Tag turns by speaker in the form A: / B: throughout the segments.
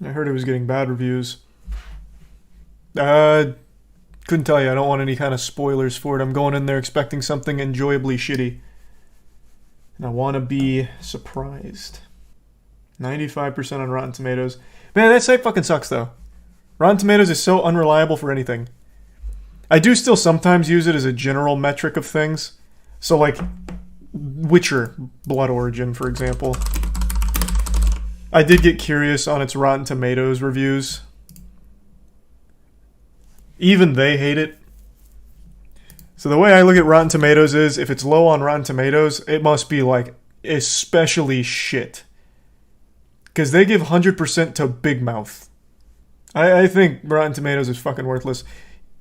A: I heard it was getting bad reviews. Uh, couldn't tell you. I don't want any kind of spoilers for it. I'm going in there expecting something enjoyably shitty. And I want to be surprised. 95% on Rotten Tomatoes. Man, that site fucking sucks though. Rotten Tomatoes is so unreliable for anything. I do still sometimes use it as a general metric of things. So like Witcher Blood Origin, for example. I did get curious on its Rotten Tomatoes reviews. Even they hate it. So the way I look at Rotten Tomatoes is, if it's low on Rotten Tomatoes, it must be like especially shit. Because they give 100% to Big Mouth. I think Rotten Tomatoes is fucking worthless.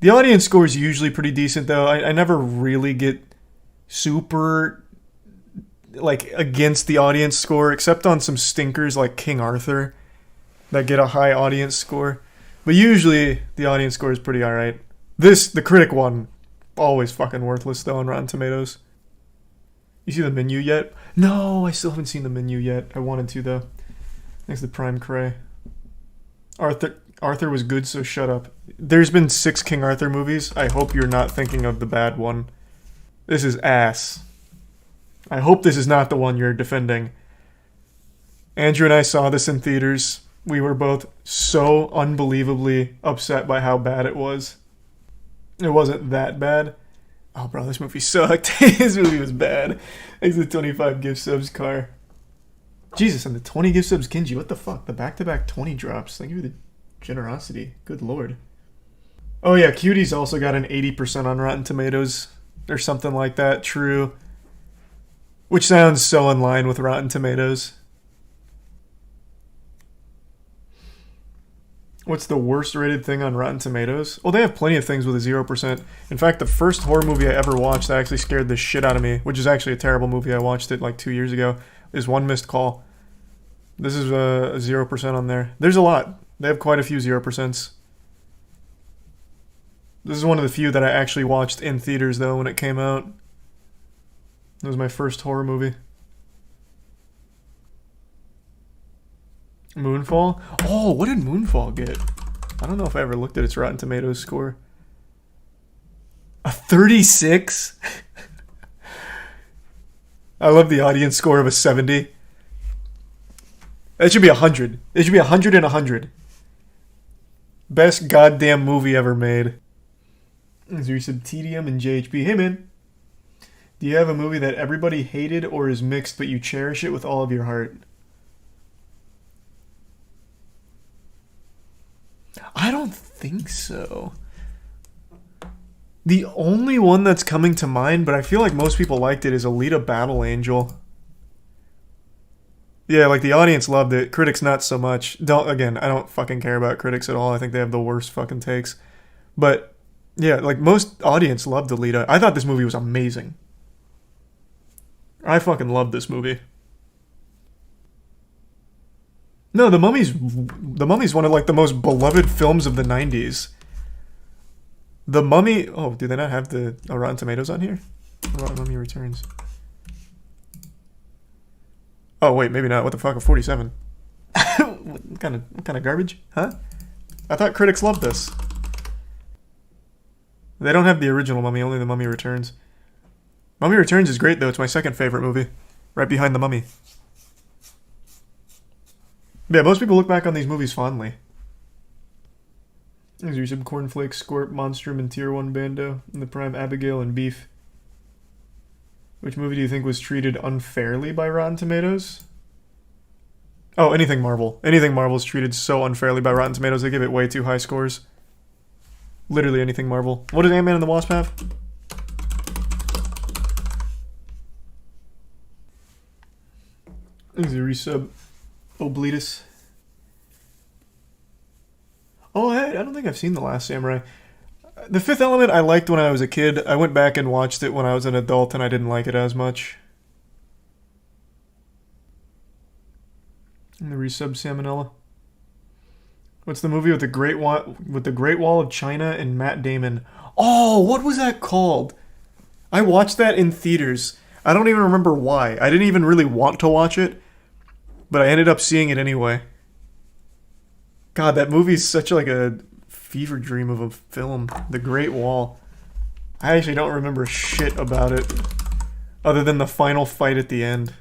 A: The audience score is usually pretty decent though. I never really get super like against the audience score, except on some stinkers like King Arthur that get a high audience score. But usually the audience score is pretty alright. The critic one, always fucking worthless though on Rotten Tomatoes. You see the menu yet? No, I still haven't seen the menu yet. I wanted to though. Thanks to Prime Cray. Arthur was good, so shut up. There's been 6 King Arthur movies. I hope you're not thinking of the bad one. This is ass. I hope this is not the one you're defending. Andrew and I saw this in theaters. We were both so unbelievably upset by how bad it was. It wasn't that bad. Oh, bro, this movie sucked. This movie was bad. Thanks to the 25 gift subs, Car. Jesus, and the 20 gift subs, Kinji. What the fuck? The back-to-back 20 drops. Thank you for the generosity. Good lord. Oh yeah, Cutie's also got an 80% on Rotten Tomatoes. Or something like that. True. Which sounds so in line with Rotten Tomatoes. What's the worst rated thing on Rotten Tomatoes? Well, they have plenty of things with a 0%. In fact, the first horror movie I ever watched that actually scared the shit out of me, which is actually a terrible movie. I watched it like 2 years ago, is One Missed Call. This is a 0% on there. There's a lot. They have quite a few 0%s. This is one of the few that I actually watched in theaters, though, when it came out. It was my first horror movie. Moonfall? Oh, what did Moonfall get? I don't know if I ever looked at its Rotten Tomatoes score. A 36? I love the audience score of a 70. It should be 100. It should be 100 and 100. Best goddamn movie ever made. There's some TDM and JHP. Hey, man. Do you have a movie that everybody hated or is mixed but you cherish it with all of your heart? I don't think so. The only one that's coming to mind, but I feel like most people liked it, is Alita Battle Angel. Yeah, like the audience loved it. Critics not so much. Again, I don't fucking care about critics at all. I think they have the worst fucking takes. But yeah, like most audience loved Alita. I thought this movie was amazing. I fucking loved this movie. No, The Mummy's one of like the most beloved films of the 90s. The Mummy... Oh, do they not have the Rotten Tomatoes on here? What about Mummy Returns? Oh, wait, maybe not. What the fuck? A 47. What kind of garbage? Huh? I thought critics loved this. They don't have the original Mummy, only The Mummy Returns. Mummy Returns is great, though. It's my second favorite movie. Right behind The Mummy. Yeah, most people look back on these movies fondly. There's your some Cornflakes, Scorp, Monstrum, and Tier 1 Bando, and the Prime Abigail and Beef. Which movie do you think was treated unfairly by Rotten Tomatoes? Oh, anything Marvel. Anything Marvel is treated so unfairly by Rotten Tomatoes, they give it way too high scores. Literally anything Marvel. What does Ant-Man and the Wasp have? There's a resub. Obletus. Oh, I don't think I've seen The Last Samurai. The Fifth Element I liked when I was a kid. I went back and watched it when I was an adult and I didn't like it as much. And the resub Salmonella. What's the movie with the Great Wall of China and Matt Damon? Oh, what was that called? I watched that in theaters. I don't even remember why. I didn't even really want to watch it, but I ended up seeing it anyway. God, that movie's such like a fever dream of a film. The Great Wall. I actually don't remember shit about it, other than the final fight at the end.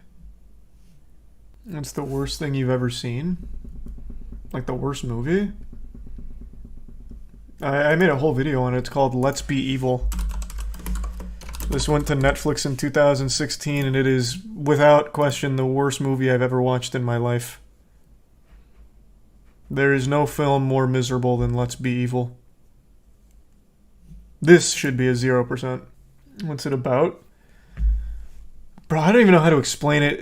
A: What's the worst thing you've ever seen? Like the worst movie? I made a whole video on it. It's called Let's Be Evil. This went to Netflix in 2016, and it is, without question, the worst movie I've ever watched in my life. There is no film more miserable than Let's Be Evil. This should be a 0%. What's it about? Bro, I don't even know how to explain it.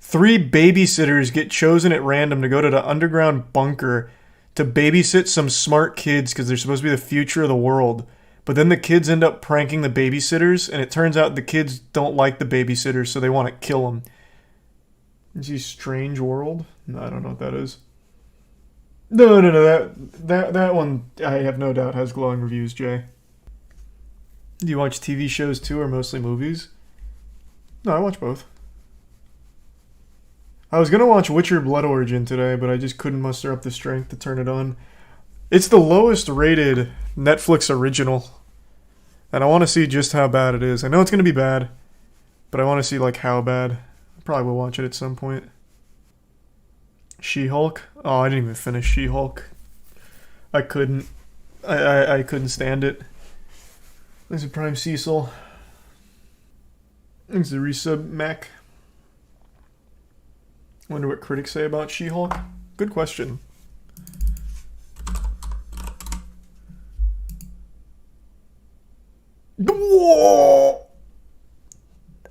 A: 3 babysitters get chosen at random to go to the underground bunker to babysit some smart kids because they're supposed to be the future of the world. But then the kids end up pranking the babysitters, and it turns out the kids don't like the babysitters, so they want to kill them. Is he Strange World? No, I don't know what that is. No. That one, I have no doubt, has glowing reviews, Jay. Do you watch TV shows too, or mostly movies? No, I watch both. I was going to watch Witcher Blood Origin today, but I just couldn't muster up the strength to turn it on. It's the lowest rated Netflix original, and I want to see just how bad it is. I know it's going to be bad, but I want to see like how bad. I probably will watch it at some point. She-Hulk? Oh, I didn't even finish She-Hulk. I couldn't. I couldn't stand it. There's a Prime Cecil. There's a resub Mac. Wonder what critics say about She-Hulk. Good question. Whoa!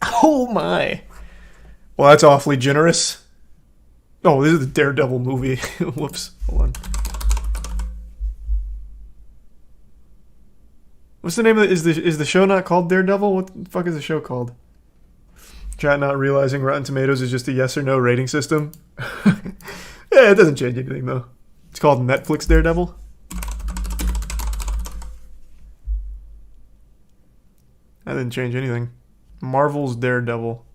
A: Oh my. Well, that's awfully generous. Oh, this is the Daredevil movie. Whoops. Hold on. What's the name of it? Is the show not called Daredevil? What the fuck is the show called? Chat not realizing Rotten Tomatoes is just a yes or no rating system. Yeah, it doesn't change anything though. It's called Netflix Daredevil. That didn't change anything. Marvel's Daredevil.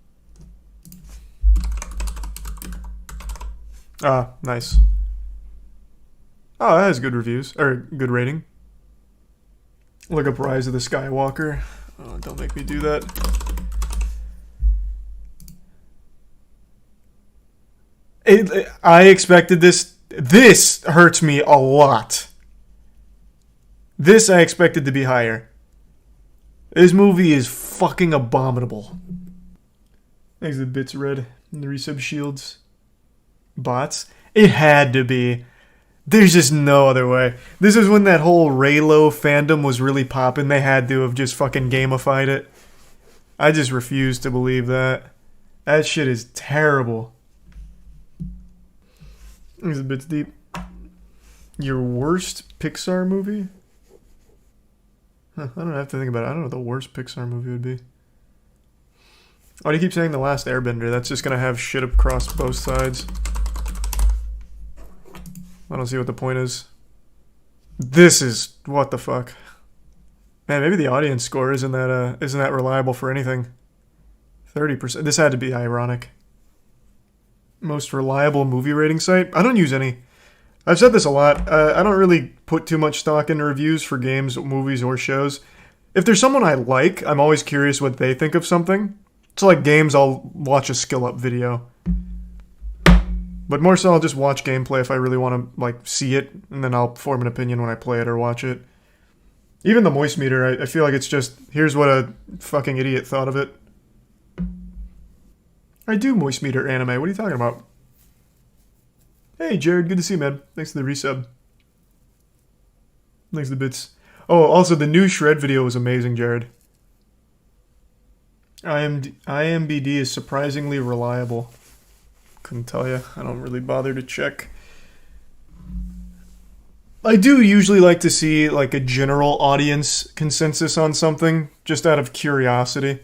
A: Ah, nice. Oh, that has good reviews. Or good rating. Look up Rise of the Skywalker. Oh, don't make me do that. I expected this. This hurts me a lot. This I expected to be higher. This movie is fucking abominable. Thanks the bits red and the resub shields. Bots? It had to be. There's just no other way. This is when that whole Raylo fandom was really popping. They had to have just fucking gamified it. I just refuse to believe that. That shit is terrible. These a bit deep. Your worst Pixar movie? Huh, I don't have to think about it. I don't know what the worst Pixar movie would be. Why do you keep saying The Last Airbender? That's just gonna have shit across both sides. I don't see what the point is. This is... what the fuck? Man, maybe the audience score isn't that reliable for anything. 30%. This had to be ironic. Most reliable movie rating site? I don't use any. I've said this a lot. I don't really put too much stock into reviews for games, movies, or shows. If there's someone I like, I'm always curious what they think of something. So like games, I'll watch a skill up video. But more so, I'll just watch gameplay if I really want to like see it, and then I'll form an opinion when I play it or watch it. Even the moist meter, I feel like it's just, here's what a fucking idiot thought of it. I do moist meter anime. What are you talking about? Hey, Jared. Good to see you, man. Thanks for the resub. Thanks for the bits. Oh, also, the new Shred video was amazing, Jared. IMBD is surprisingly reliable. Couldn't tell you. I don't really bother to check. I do usually like to see like a general audience consensus on something, just out of curiosity.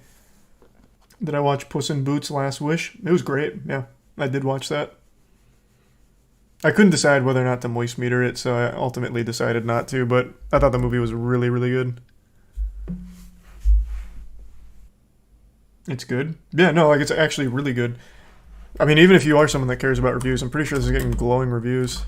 A: Did I watch Puss in Boots: Last Wish? It was great. Yeah, I did watch that. I couldn't decide whether or not to moist meter it, so I ultimately decided not to, but I thought the movie was really, really good. It's good? Yeah, no, like it's actually really good. I mean, even if you are someone that cares about reviews, I'm pretty sure this is getting glowing reviews.